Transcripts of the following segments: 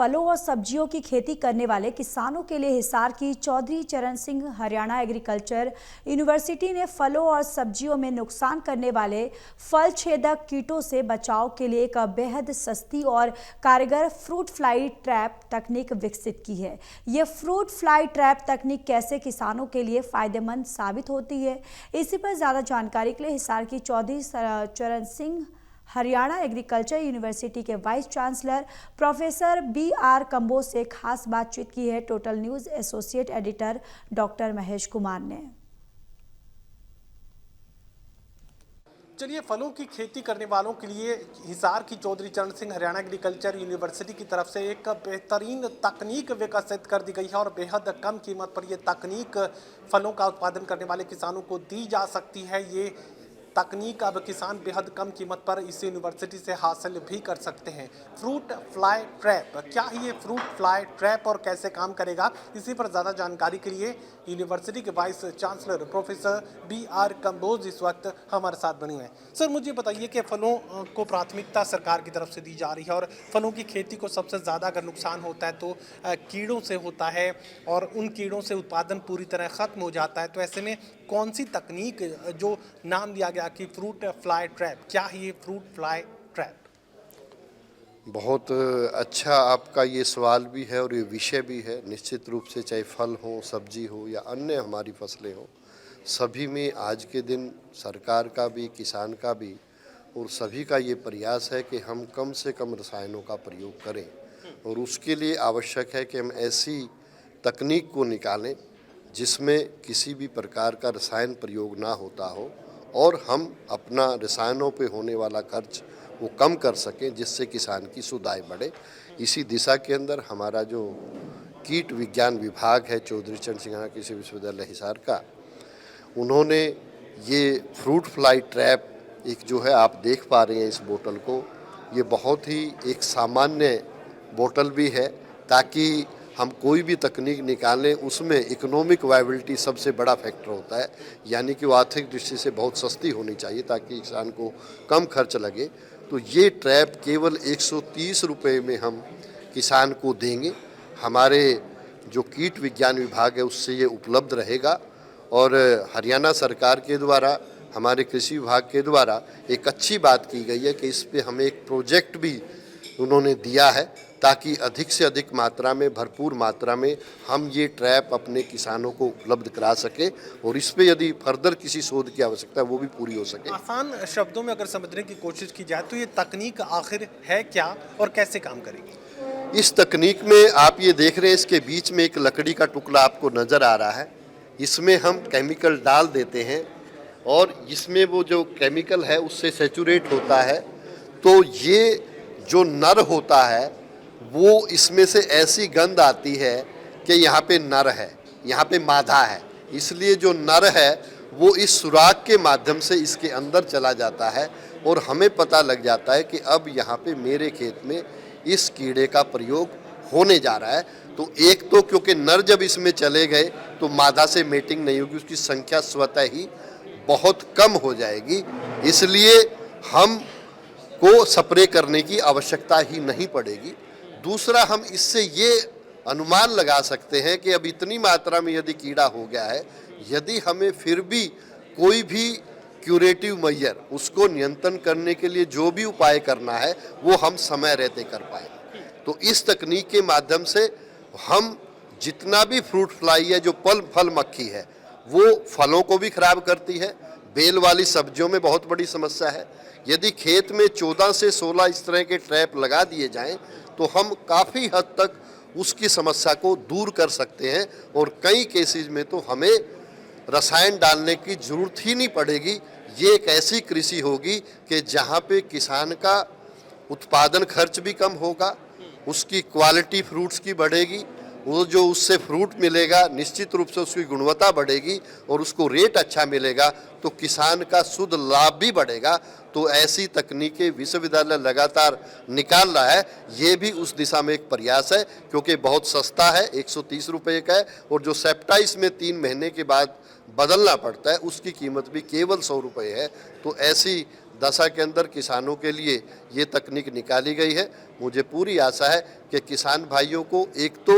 फलों और सब्जियों की खेती करने वाले किसानों के लिए हिसार की चौधरी चरण सिंह हरियाणा एग्रीकल्चर यूनिवर्सिटी ने फलों और सब्जियों में नुकसान करने वाले फल छेदक कीटों से बचाव के लिए एक बेहद सस्ती और कारगर फ्रूट फ्लाई ट्रैप तकनीक विकसित की है। ये फ्रूट फ्लाई ट्रैप तकनीक कैसे किसानों के लिए फायदेमंद साबित होती है, इसी पर ज़्यादा जानकारी के लिए हिसार की चौधरी चरण सिंह हरियाणा एग्रीकल्चर यूनिवर्सिटी के vice chancellor professor BR Kamboj से खास बातचीत की है total news associate editor doctor Mahesh Kumar ने। चलिए, फलों की खेती करने वालों के लिए हिसार की चौधरी चरण सिंह हरियाणा एग्रीकल्चर यूनिवर्सिटी की तरफ से एक बेहतरीन तकनीक विकसित कर दी गई है और बेहद कम कीमत पर यह तकनीक फलों का उत्पादन करने वाले किसानों को दी जा सकती है। ये तकनीक अब किसान बेहद कम कीमत पर इस यूनिवर्सिटी से हासिल भी कर सकते हैं। फ्रूट फ्लाई ट्रैप, क्या है ये फ्रूट फ्लाई ट्रैप और कैसे काम करेगा, इसी पर ज़्यादा जानकारी के लिए यूनिवर्सिटी के vice chancellor professor BR Kamboj इस वक्त हमारे साथ बने हुए हैं। सर, मुझे बताइए कि फलों को प्राथमिकता सरकार की तरफ से दी जा रही है और फलों की खेती को सबसे ज़्यादा अगर नुकसान होता है तो कीड़ों से होता है और उन कीड़ों से उत्पादन पूरी तरह ख़त्म हो जाता है। तो ऐसे में कौन सी तकनीक, जो नाम दिया गया कि फ्रूट फ्लाई ट्रैप, क्या है ये फ्रूट फ्लाई ट्रैप? बहुत अच्छा आपका ये सवाल भी है और ये विषय भी है। निश्चित रूप से चाहे फल हो, सब्जी हो या अन्य हमारी फसलें हो, सभी में आज के दिन सरकार का भी, किसान का भी और सभी का ये प्रयास है कि हम कम से कम रसायनों का प्रयोग करें और उसके लिए आवश्यक है कि हम ऐसी तकनीक को निकालें जिसमें किसी भी प्रकार का रसायन प्रयोग ना होता हो और हम अपना रसायनों पे होने वाला खर्च वो कम कर सकें, जिससे किसान की सुधार बढ़े। इसी दिशा के अंदर हमारा जो कीट विज्ञान विभाग है चौधरी चरण सिंह कृषि विश्वविद्यालय हिसार का, उन्होंने ये फ्रूट फ्लाई ट्रैप एक जो है, आप देख पा रहे हैं इस बोतल को, ये बहुत ही एक सामान्य बोतल भी है ताकि हम कोई भी तकनीक निकालें उसमें इकोनॉमिक वायबिलिटी सबसे बड़ा फैक्टर होता है, यानी कि वो आर्थिक दृष्टि से बहुत सस्ती होनी चाहिए ताकि किसान को कम खर्च लगे। तो ये ट्रैप केवल 130 रुपये में हम किसान को देंगे। हमारे जो कीट विज्ञान विभाग है उससे ये उपलब्ध रहेगा और हरियाणा सरकार के द्वारा, हमारे कृषि विभाग के द्वारा एक अच्छी बात की गई है कि इस पे हमें एक प्रोजेक्ट भी उन्होंने दिया है ताकि अधिक से अधिक मात्रा में, भरपूर मात्रा में हम ये ट्रैप अपने किसानों को उपलब्ध करा सके और इस पे यदि फर्दर किसी शोध की आवश्यकता है वो भी पूरी हो सके। आसान शब्दों में अगर समझने की कोशिश की जाए तो ये तकनीक आखिर है क्या और कैसे काम करेगी? इस तकनीक में आप ये देख रहे हैं, इसके बीच में एक लकड़ी का टुकड़ा आपको नज़र आ रहा है। इसमें हम केमिकल डाल देते हैं और इसमें वो जो केमिकल है उससे सैचुरेट होता है, तो ये जो नर होता है वो इसमें से ऐसी गंध आती है कि यहाँ पे नर है, यहाँ पे मादा है, इसलिए जो नर है वो इस सुराख के माध्यम से इसके अंदर चला जाता है और हमें पता लग जाता है कि अब यहाँ पे मेरे खेत में इस कीड़े का प्रयोग होने जा रहा है। तो एक तो क्योंकि नर जब इसमें चले गए तो मादा से मेटिंग नहीं होगी, उसकी संख्या स्वतः ही बहुत कम हो जाएगी, इसलिए हम को स्प्रे करने की आवश्यकता ही नहीं पड़ेगी। दूसरा, हम इससे ये अनुमान लगा सकते हैं कि अब इतनी मात्रा में यदि कीड़ा हो गया है, यदि हमें फिर भी कोई भी क्यूरेटिव मेजर, उसको नियंत्रण करने के लिए जो भी उपाय करना है वो हम समय रहते कर पाएंगे। तो इस तकनीक के माध्यम से हम जितना भी फ्रूट फ्लाई है, जो फल मक्खी है, वो फलों को भी खराब करती है। बेल वाली सब्जियों में बहुत बड़ी समस्या है। यदि खेत में 14 से 16 इस तरह के ट्रैप लगा दिए जाएं तो हम काफ़ी हद तक उसकी समस्या को दूर कर सकते हैं और कई केसेस में तो हमें रसायन डालने की ज़रूरत ही नहीं पड़ेगी। ये एक ऐसी कृषि होगी कि जहाँ पे किसान का उत्पादन खर्च भी कम होगा, उसकी क्वालिटी फ्रूट्स की बढ़ेगी, वो जो उससे फ्रूट मिलेगा निश्चित रूप से उसकी गुणवत्ता बढ़ेगी और उसको रेट अच्छा मिलेगा, तो किसान का शुद्ध लाभ भी बढ़ेगा। तो ऐसी तकनीकें विश्वविद्यालय लगातार निकाल रहा है, ये भी उस दिशा में एक प्रयास है क्योंकि बहुत सस्ता है, 130 रुपये का है और जो सेप्टा इसमें 3 महीने के बाद बदलना पड़ता है उसकी कीमत भी केवल 100 रुपये है। तो ऐसी दशा के अंदर किसानों के लिए ये तकनीक निकाली गई है। मुझे पूरी आशा है कि किसान भाइयों को एक तो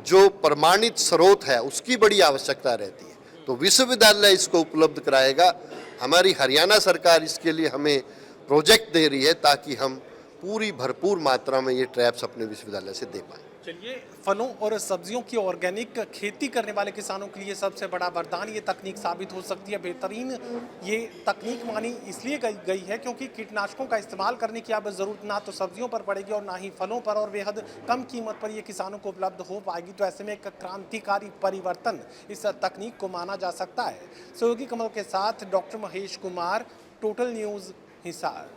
जो प्रमाणित स्रोत है उसकी बड़ी आवश्यकता रहती है, तो विश्वविद्यालय इसको उपलब्ध कराएगा। हमारी हरियाणा सरकार इसके लिए हमें प्रोजेक्ट दे रही है ताकि हम पूरी भरपूर मात्रा में ये ट्रैप्स अपने विश्वविद्यालय से दे पाएँ। चलिए, फलों और सब्जियों की ऑर्गेनिक खेती करने वाले किसानों के लिए सबसे बड़ा वरदान ये तकनीक साबित हो सकती है। बेहतरीन ये तकनीक मानी इसलिए गई है क्योंकि कीटनाशकों का इस्तेमाल करने की अब ज़रूरत ना तो सब्जियों पर पड़ेगी और ना ही फलों पर, और बेहद कम कीमत पर ये किसानों को उपलब्ध हो पाएगी। तो ऐसे में एक क्रांतिकारी परिवर्तन इस तकनीक को माना जा सकता है। सहयोगी कमल के साथ doctor Mahesh Kumar, total news, Hisar.